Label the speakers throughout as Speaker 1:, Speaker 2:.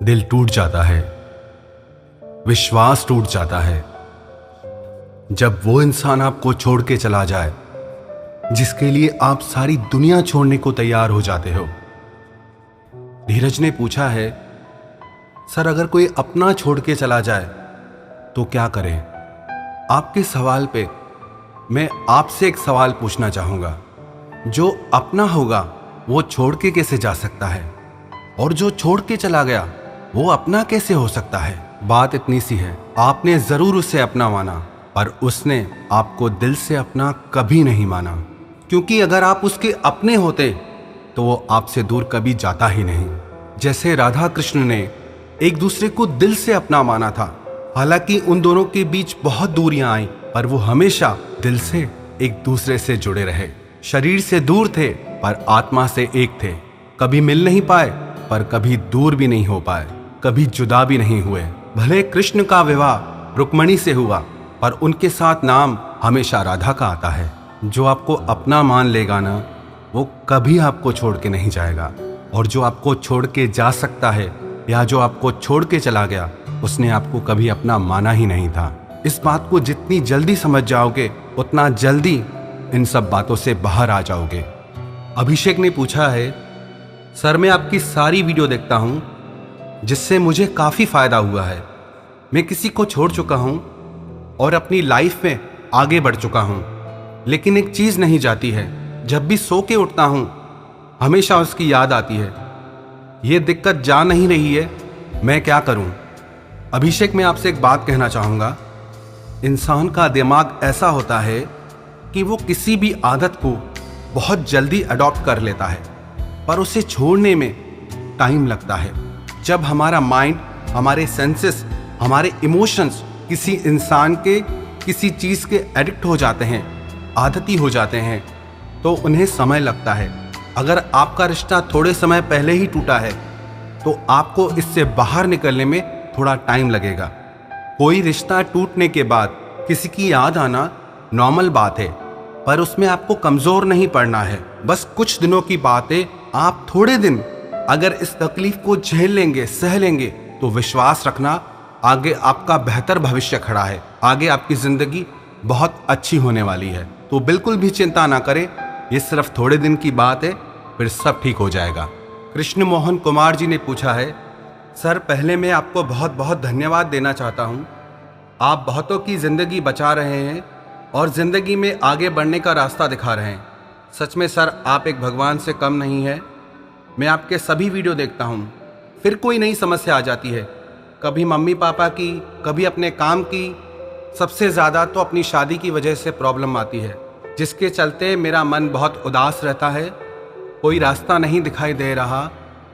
Speaker 1: दिल टूट जाता है, विश्वास टूट जाता है जब वो इंसान आपको छोड़ के चला जाए जिसके लिए आप सारी दुनिया छोड़ने को तैयार हो जाते हो। धीरज ने पूछा है, सर अगर कोई अपना छोड़ के चला जाए तो क्या करें? आपके सवाल पे मैं आपसे एक सवाल पूछना चाहूंगा। जो अपना होगा वो छोड़ के कैसे जा सकता है, और जो छोड़ के चला गया वो अपना कैसे हो सकता है? बात इतनी सी है, आपने जरूर उसे अपना माना पर उसने आपको दिल से अपना कभी नहीं माना, क्योंकि अगर आप उसके अपने होते तो वो आपसे दूर कभी जाता ही नहीं। जैसे राधा कृष्ण ने एक दूसरे को दिल से अपना माना था, हालांकि उन दोनों के बीच बहुत दूरियां आई पर वो हमेशा दिल से एक दूसरे से जुड़े रहे। शरीर से दूर थे पर आत्मा से एक थे। कभी मिल नहीं पाए पर कभी दूर भी नहीं हो पाए, कभी जुदा भी नहीं हुए। भले कृष्ण का विवाह रुक्मणी से हुआ पर उनके साथ नाम हमेशा राधा का आता है। जो आपको अपना मान लेगा ना, वो कभी आपको छोड़ के नहीं जाएगा, और जो आपको छोड़ के जा सकता है या जो आपको छोड़ के चला गया उसने आपको कभी अपना माना ही नहीं था। इस बात को जितनी जल्दी समझ जाओगे उतना जल्दी इन सब बातों से बाहर आ जाओगे। अभिषेक ने पूछा है, सर मैं आपकी सारी वीडियो देखता हूं जिससे मुझे काफ़ी फ़ायदा हुआ है। मैं किसी को छोड़ चुका हूं और अपनी लाइफ में आगे बढ़ चुका हूं, लेकिन एक चीज़ नहीं जाती है, जब भी सो के उठता हूं हमेशा उसकी याद आती है। ये दिक्कत जा नहीं रही है, मैं क्या करूं? अभिषेक मैं आपसे एक बात कहना चाहूँगा। इंसान का दिमाग ऐसा होता है कि वो किसी भी आदत को बहुत जल्दी अडॉप्ट कर लेता है पर उसे छोड़ने में टाइम लगता है। जब हमारा माइंड, हमारे सेंसेस, हमारे इमोशंस किसी इंसान के, किसी चीज़ के एडिक्ट हो जाते हैं, आदती हो जाते हैं, तो उन्हें समय लगता है। अगर आपका रिश्ता थोड़े समय पहले ही टूटा है तो आपको इससे बाहर निकलने में थोड़ा टाइम लगेगा। कोई रिश्ता टूटने के बाद किसी की याद आना नॉर्मल बात है, पर उसमें आपको कमज़ोर नहीं पड़ना है। बस कुछ दिनों की बात है, आप थोड़े दिन अगर इस तकलीफ को झेल लेंगे, सह लेंगे, तो विश्वास रखना आगे आपका बेहतर भविष्य खड़ा है। आगे आपकी ज़िंदगी बहुत अच्छी होने वाली है। तो बिल्कुल भी चिंता ना करें, ये सिर्फ थोड़े दिन की बात है, फिर सब ठीक हो जाएगा। कृष्ण मोहन कुमार जी ने पूछा है, सर पहले मैं आपको बहुत बहुत धन्यवाद देना चाहता हूँ। आप बहुतों की ज़िंदगी बचा रहे हैं और ज़िंदगी में आगे बढ़ने का रास्ता दिखा रहे हैं। सच में सर आप एक भगवान से कम नहीं है। मैं आपके सभी वीडियो देखता हूँ, फिर कोई नई समस्या आ जाती है, कभी मम्मी पापा की, कभी अपने काम की, सबसे ज़्यादा तो अपनी शादी की वजह से प्रॉब्लम आती है, जिसके चलते मेरा मन बहुत उदास रहता है। कोई रास्ता नहीं दिखाई दे रहा।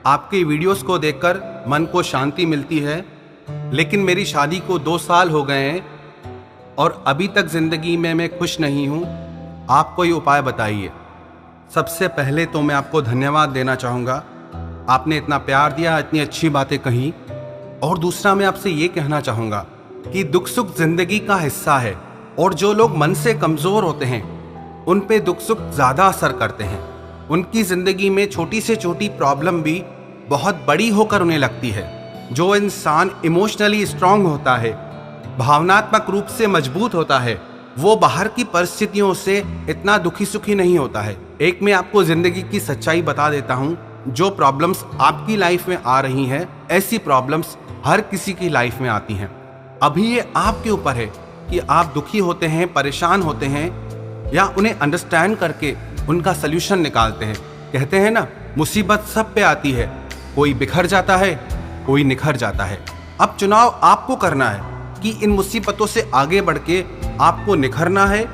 Speaker 1: आपकी वीडियोस को देखकर मन को शांति मिलती है, लेकिन मेरी शादी को 2 साल हो गए हैं और अभी तक ज़िंदगी में मैं खुश नहीं हूँ। आप कोई उपाय बताइए। सबसे पहले तो मैं आपको धन्यवाद देना चाहूँगा, आपने इतना प्यार दिया, इतनी अच्छी बातें कही। और दूसरा मैं आपसे ये कहना चाहूँगा कि दुख सुख ज़िंदगी का हिस्सा है, और जो लोग मन से कमज़ोर होते हैं उन पे दुख सुख ज़्यादा असर करते हैं। उनकी ज़िंदगी में छोटी से छोटी प्रॉब्लम भी बहुत बड़ी होकर उन्हें लगती है। जो इंसान इमोशनली स्ट्रांग होता है, भावनात्मक रूप से मजबूत होता है, वो बाहर की परिस्थितियों से इतना दुखी सुखी नहीं होता है। एक मैं आपको ज़िंदगी की सच्चाई बता देता हूँ। जो प्रॉब्लम्स आपकी लाइफ में आ रही हैं, ऐसी प्रॉब्लम्स हर किसी की लाइफ में आती हैं। अभी ये आपके ऊपर है कि आप दुखी होते हैं, परेशान होते हैं, या उन्हें अंडरस्टैंड करके उनका सल्यूशन निकालते हैं। कहते हैं ना, मुसीबत सब पे आती है, कोई बिखर जाता है, कोई निखर जाता है। अब चुनाव आपको करना है कि इन मुसीबतों से आगे बढ़ के आपको निखरना है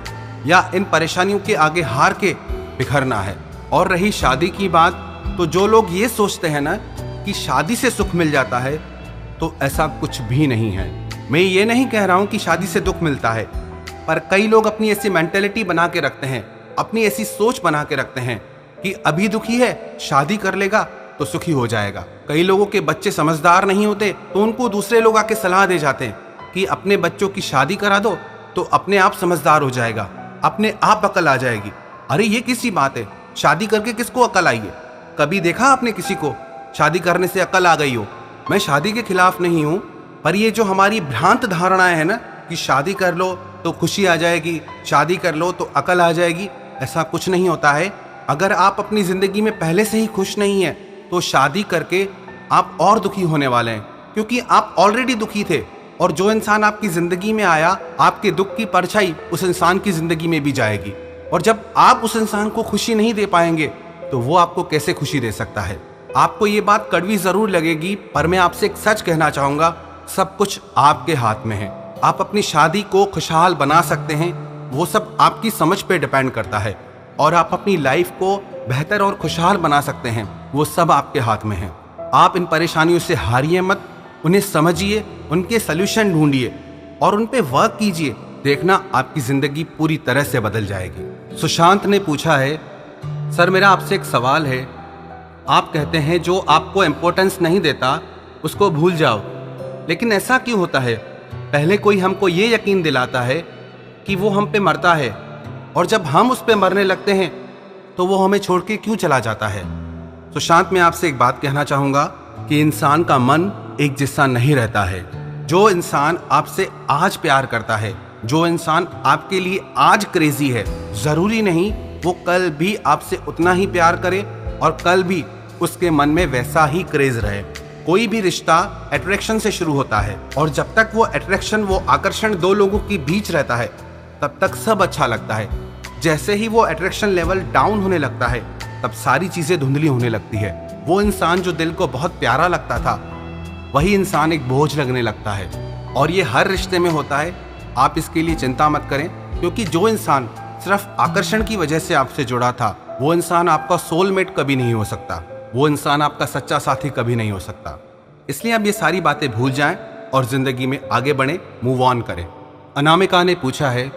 Speaker 1: या इन परेशानियों के आगे हार के बिखरना है। और रही शादी की बात, तो जो लोग ये सोचते हैं ना कि शादी से सुख मिल जाता है, तो ऐसा कुछ भी नहीं है। मैं ये नहीं कह रहा हूँ कि शादी से दुख मिलता है, पर कई लोग अपनी ऐसी मेंटेलिटी बना के रखते हैं, अपनी ऐसी सोच बना के रखते हैं कि अभी दुखी है, शादी कर लेगा तो सुखी हो जाएगा। कई लोगों के बच्चे समझदार नहीं होते तो उनको दूसरे लोग आके सलाह दे जाते हैं कि अपने बच्चों की शादी करा दो तो अपने आप समझदार हो जाएगा, अपने आप अकल आ जाएगी। अरे ये किसी बात है, शादी करके किसको अकल आई है? कभी देखा आपने किसी को शादी करने से अकल आ गई हो? मैं शादी के खिलाफ नहीं हूँ, पर ये जो हमारी भ्रांत धारणाएं है ना कि शादी कर लो तो खुशी आ जाएगी, शादी कर लो तो अकल आ जाएगी, ऐसा कुछ नहीं होता है। अगर आप अपनी ज़िंदगी में पहले से ही खुश नहीं हैं तो शादी करके आप और दुखी होने वाले हैं, क्योंकि आप ऑलरेडी दुखी थे। और जो इंसान आपकी ज़िंदगी में आया, आपके दुख की परछाई उस इंसान की ज़िंदगी में भी जाएगी। और जब आप उस इंसान को खुशी नहीं दे पाएंगे तो वो आपको कैसे खुशी दे सकता है। आपको ये बात कड़वी ज़रूर लगेगी, पर मैं आपसे एक सच कहना चाहूँगा, सब कुछ आपके हाथ में है। आप अपनी शादी को खुशहाल बना सकते हैं, वो सब आपकी समझ पे डिपेंड करता है। और आप अपनी लाइफ को बेहतर और खुशहाल बना सकते हैं, वो सब आपके हाथ में है। आप इन परेशानियों से हारिए मत, उन्हें समझिए, उनके सल्यूशन ढूंढिए और उन पे वर्क कीजिए। देखना आपकी ज़िंदगी पूरी तरह से बदल जाएगी। सुशांत ने पूछा है, सर मेरा आपसे एक सवाल है। आप कहते हैं जो आपको इम्पोर्टेंस नहीं देता उसको भूल जाओ, लेकिन ऐसा क्यों होता है? पहले कोई हमको ये यकीन दिलाता है कि वो हम पे मरता है, और जब हम उस पे मरने लगते हैं तो वो हमें छोड़ के क्यों चला जाता है? सुशांत, मैं आपसे एक बात कहना चाहूँगा कि इंसान का मन एक जैसा नहीं रहता है। जो इंसान आपसे आज प्यार करता है, जो इंसान आपके लिए आज क्रेजी है, ज़रूरी नहीं वो कल भी आपसे उतना ही प्यार करे और कल भी उसके मन में वैसा ही क्रेज रहे। कोई भी रिश्ता अट्रैक्शन से शुरू होता है, और जब तक वो अट्रैक्शन, वो आकर्षण दो लोगों के बीच रहता है तब तक सब अच्छा लगता है। जैसे ही वो अट्रैक्शन लेवल डाउन होने लगता है तब सारी चीज़ें धुंधली होने लगती है। वो इंसान जो दिल को बहुत प्यारा लगता था, वही इंसान एक बोझ लगने लगता है। और ये हर रिश्ते में होता है। आप इसके लिए चिंता मत करें, क्योंकि जो इंसान सिर्फ आकर्षण की वजह से आपसे जुड़ा था, वो इंसान आपका सोलमेट कभी नहीं हो सकता, वो इंसान आपका सच्चा साथी कभी नहीं हो सकता। इसलिए अब ये सारी बातें भूल जाएं और जिंदगी में आगे बढ़ें, मूव ऑन करें। अनामिका ने पूछा है,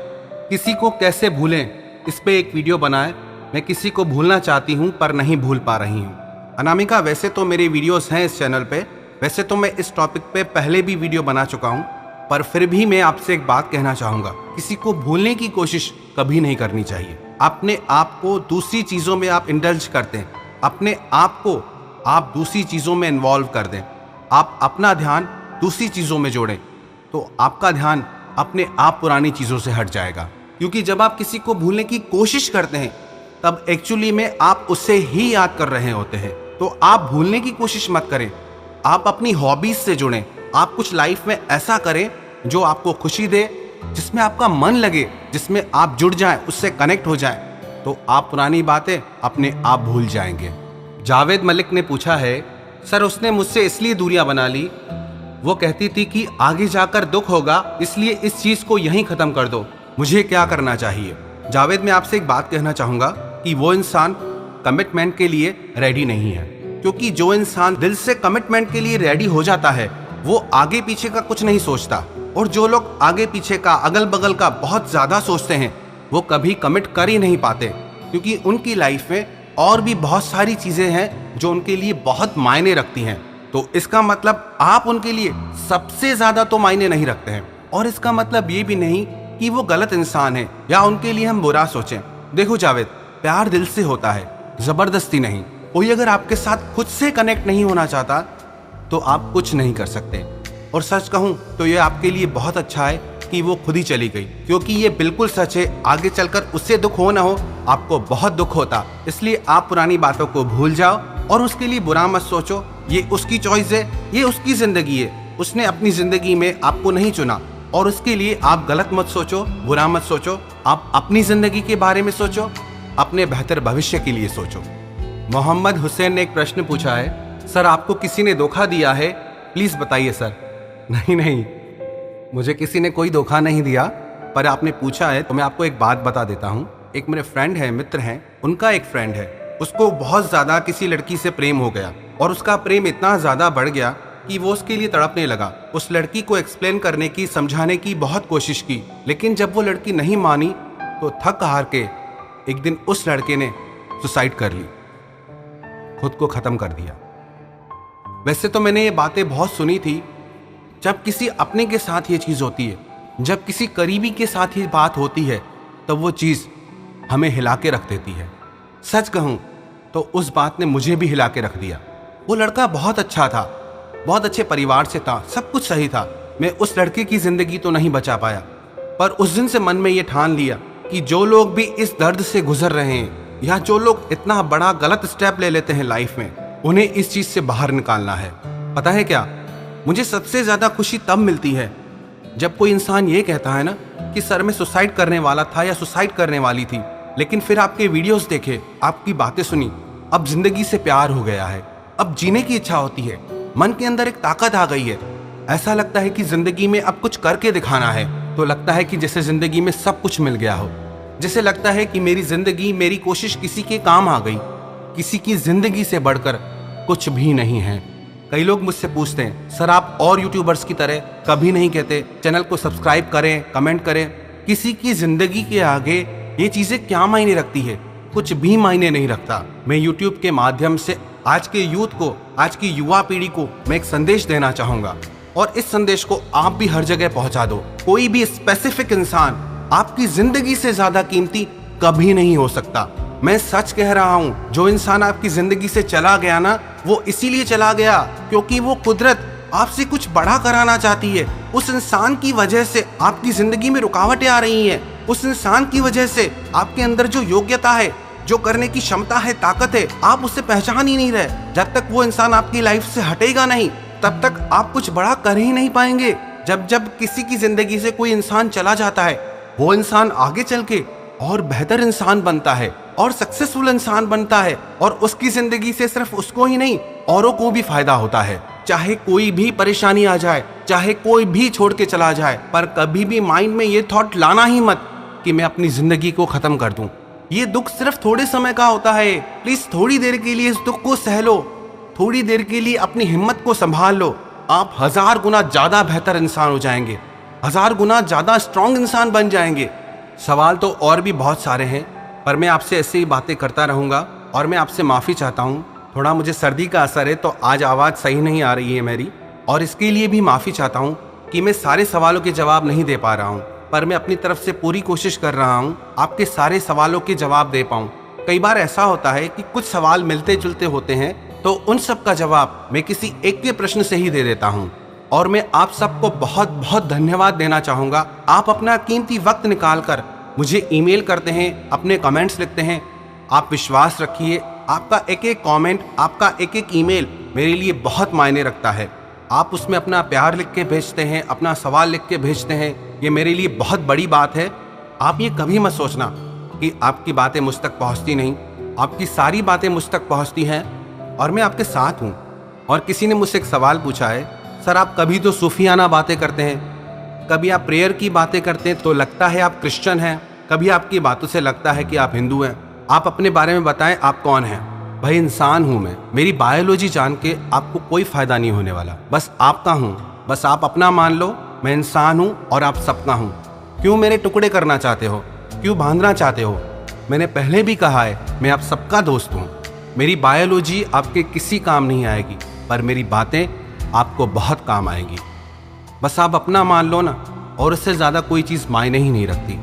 Speaker 1: किसी को कैसे भूलें, इस पे एक वीडियो बनाएं। मैं किसी को भूलना चाहती हूँ पर नहीं भूल पा रही हूँ। अनामिका, वैसे तो मेरे वीडियोस हैं इस चैनल पे, वैसे तो मैं इस टॉपिक पे पहले भी वीडियो बना चुका हूँ, पर फिर भी मैं आपसे एक बात कहना चाहूँगा, किसी को भूलने की कोशिश कभी नहीं करनी चाहिए। अपने आप को दूसरी चीज़ों में आप इंडल्ज करते हैं, अपने आप को आप दूसरी चीज़ों में इन्वॉल्व कर दें, आप अपना ध्यान दूसरी चीज़ों में जोड़ें, तो आपका ध्यान अपने आप पुरानी चीज़ों से हट जाएगा। क्योंकि जब आप किसी को भूलने की कोशिश करते हैं तब एक्चुअली में आप उससे ही याद कर रहे होते हैं। तो आप भूलने की कोशिश मत करें, आप अपनी हॉबीज से जुड़ें। आप कुछ लाइफ में ऐसा करें जो आपको खुशी दे, जिसमें आपका मन लगे, जिसमें आप जुड़ जाएं, उससे कनेक्ट हो जाएं, तो आप पुरानी बातें अपने आप भूल जाएंगे। जावेद मलिक ने पूछा है, सर उसने मुझसे इसलिए दूरियां बना ली, वो कहती थी कि आगे जाकर दुख होगा, इसलिए इस चीज़ को यहीं ख़त्म कर दो, मुझे क्या करना चाहिए? जावेद, मैं आपसे एक बात कहना चाहूँगा कि वो इंसान कमिटमेंट के लिए रेडी नहीं है, क्योंकि जो इंसान दिल से कमिटमेंट के लिए रेडी हो जाता है वो आगे पीछे का कुछ नहीं सोचता। और जो लोग आगे पीछे का, अगल बगल का बहुत ज़्यादा सोचते हैं, वो कभी कमिट कर ही नहीं पाते, क्योंकि उनकी लाइफ में और भी बहुत सारी चीज़ें हैं जो उनके लिए बहुत मायने रखती हैं। तो इसका मतलब आप उनके लिए सबसे ज़्यादा तो मायने नहीं रखते हैं, और इसका मतलब ये भी नहीं कि वो गलत इंसान है या उनके लिए हम बुरा सोचें। देखो जावेद, प्यार दिल से होता है, ज़बरदस्ती नहीं। कोई अगर आपके साथ खुद से कनेक्ट नहीं होना चाहता तो आप कुछ नहीं कर सकते। और सच कहूँ तो ये आपके लिए बहुत अच्छा है कि वो खुद ही चली गई, क्योंकि ये बिल्कुल सच है, आगे चलकर उससे दुख हो ना हो, आपको बहुत दुख होता। इसलिए आप पुरानी बातों को भूल जाओ और उसके लिए बुरा मत सोचो। ये उसकी चॉइस है, ये उसकी ज़िंदगी है, उसने अपनी ज़िंदगी में आपको नहीं चुना, और उसके लिए आप गलत मत सोचो, बुरा मत सोचो। आप अपनी ज़िंदगी के बारे में सोचो, अपने बेहतर भविष्य के लिए सोचो। मोहम्मद हुसैन ने एक प्रश्न पूछा है, सर आपको किसी ने धोखा दिया है, प्लीज़ बताइए सर। नहीं, मुझे किसी ने कोई धोखा नहीं दिया, पर आपने पूछा है तो मैं आपको एक बात बता देता हूँ। एक मेरे फ्रेंड है, मित्र हैं, उनका एक फ्रेंड है, उसको बहुत ज़्यादा किसी लड़की से प्रेम हो गया, और उसका प्रेम इतना ज़्यादा बढ़ गया कि वो उसके लिए तड़पने लगा। उस लड़की को एक्सप्लेन करने की, समझाने की बहुत कोशिश की, लेकिन जब वो लड़की नहीं मानी तो थक हार के एक दिन उस लड़के ने सुसाइड कर ली, खुद को ख़त्म कर दिया। वैसे तो मैंने ये बातें बहुत सुनी थी, जब किसी अपने के साथ ये चीज़ होती है, जब किसी करीबी के साथ ये बात होती है, तब वो चीज़ हमें हिला के रख देती है। सच कहूँ तो उस बात ने मुझे भी हिला के रख दिया। वो लड़का बहुत अच्छा था, बहुत अच्छे परिवार से था, सब कुछ सही था। मैं उस लड़के की जिंदगी तो नहीं बचा पाया, पर उस दिन से मन में ये ठान लिया कि जो लोग भी इस दर्द से गुजर रहे हैं या जो लोग इतना बड़ा गलत स्टेप ले लेते हैं लाइफ में, उन्हें इस चीज से बाहर निकालना है। पता है क्या, मुझे सबसे ज्यादा खुशी तब मिलती है जब कोई इंसान ये कहता है ना कि सर मैं सुसाइड करने वाला था या सुसाइड करने वाली थी, लेकिन फिर आपके वीडियोस देखे, आपकी बातें सुनी, अब जिंदगी से प्यार हो गया है, अब जीने की इच्छा होती है, मन के अंदर एक ताकत आ गई है। ऐसा लगता है कि जिंदगी में अब कुछ करके दिखाना है। तो लगता है कि जैसे जिंदगी में सब कुछ मिल गया हो, जैसे लगता है कि मेरी जिंदगी, मेरी कोशिश किसी के काम आ गई। किसी की जिंदगी से बढ़कर कुछ भी नहीं है। कई लोग मुझसे पूछते हैं, सर आप और यूट्यूबर्स की तरह कभी नहीं कहते चैनल को सब्सक्राइब करें, कमेंट करें। किसी की जिंदगी के आगे ये चीजें क्या मायने रखती है? कुछ भी मायने नहीं रखता। मैं यूट्यूब के माध्यम से आज के यूथ को, आज की युवा पीढ़ी को मैं एक संदेश देना चाहूंगा, और इस संदेश को आप भी हर जगह पहुंचा दो। कोई भी स्पेसिफिक इंसान आपकी जिंदगी से ज्यादा कीमती कभी नहीं हो सकता। मैं सच कह रहा हूं, जो इंसान आपकी जिंदगी से चला गया ना, वो इसीलिए चला गया क्योंकि वो कुदरत आपसे कुछ बड़ा कराना चाहती है। उस इंसान की वजह से आपकी जिंदगी में रुकावटें आ रही हैं। उस इंसान की वजह से आपके अंदर जो योग्यता है, जो करने की क्षमता है, ताकत है, आप उससे पहचान ही नहीं रहे। जब तक वो इंसान आपकी लाइफ से हटेगा नहीं, तब तक आप कुछ बड़ा कर ही नहीं पाएंगे। जब जब किसी की जिंदगी से कोई इंसान चला जाता है, वो इंसान आगे चल के और बेहतर इंसान बनता है और सक्सेसफुल इंसान बनता है, और उसकी जिंदगी से सिर्फ उसको ही नहीं, औरों को भी फायदा होता है। चाहे कोई भी परेशानी आ जाए, चाहे कोई भी छोड़ के चला जाए, पर कभी भी माइंड में ये थॉट लाना ही मत कि मैं अपनी जिंदगी को खत्म कर दूं। ये दुख सिर्फ थोड़े समय का होता है। प्लीज थोड़ी देर के लिए इस दुख को सह लो, थोड़ी देर के लिए अपनी हिम्मत को संभाल लो। आप 1000 गुना ज्यादा बेहतर इंसान हो जाएंगे, 1000 गुना ज्यादा स्ट्रांग इंसान बन जाएंगे। सवाल तो और भी बहुत सारे हैं, पर मैं आपसे ऐसे ही बातें करता रहूंगा, और मैं आपसे माफ़ी चाहता हूं। थोड़ा मुझे सर्दी का असर है तो आज आवाज़ सही नहीं आ रही है मेरी, और इसके लिए भी माफ़ी चाहता हूं कि मैं सारे सवालों के जवाब नहीं दे पा रहा हूं, पर मैं अपनी तरफ से पूरी कोशिश कर रहा हूं आपके सारे सवालों के जवाब दे पाऊं। कई बार ऐसा होता है कि कुछ सवाल मिलते जुलते होते हैं, तो उन सब का जवाब मैं किसी एक के प्रश्न से ही दे देता हूं। और मैं आप सबको बहुत बहुत धन्यवाद देना चाहूँगा। आप अपना कीमती वक्त निकाल कर मुझे ईमेल करते हैं, अपने कमेंट्स लिखते हैं। आप विश्वास रखिए, आपका एक एक कमेंट, आपका एक एक ईमेल मेरे लिए बहुत मायने रखता है। आप उसमें अपना प्यार लिख के भेजते हैं, अपना सवाल लिख के भेजते हैं, ये मेरे लिए बहुत बड़ी बात है। आप ये कभी मत सोचना कि आपकी बातें मुझ तक पहुँचती नहीं, आपकी सारी बातें मुझ तक पहुँचती हैं, और मैं आपके साथ हूँ। और किसी ने मुझसे एक सवाल पूछा है, सर आप कभी तो सूफियाना बातें करते हैं, कभी आप प्रेयर की बातें करते हैं तो लगता है आप क्रिश्चियन हैं, कभी आपकी बातों से लगता है कि आप हिंदू हैं। आप अपने बारे में बताएं, आप कौन हैं? भाई इंसान हूं मैं, मेरी बायोलॉजी जान के आपको कोई फायदा नहीं होने वाला। बस आपका हूं, बस आप अपना मान लो, मैं इंसान हूं और आप सबका हूं। क्यों मेरे टुकड़े करना चाहते हो? क्यों बांधना चाहते हो? मैंने पहले भी कहा है, मैं आप सबका दोस्त हूं। मेरी बायोलॉजी आपके किसी काम नहीं आएगी, पर मेरी बातें आपको बहुत काम आएगी। बस आप अपना मान लो ना, और उससे ज्यादा कोई चीज मायने ही नहीं रखती।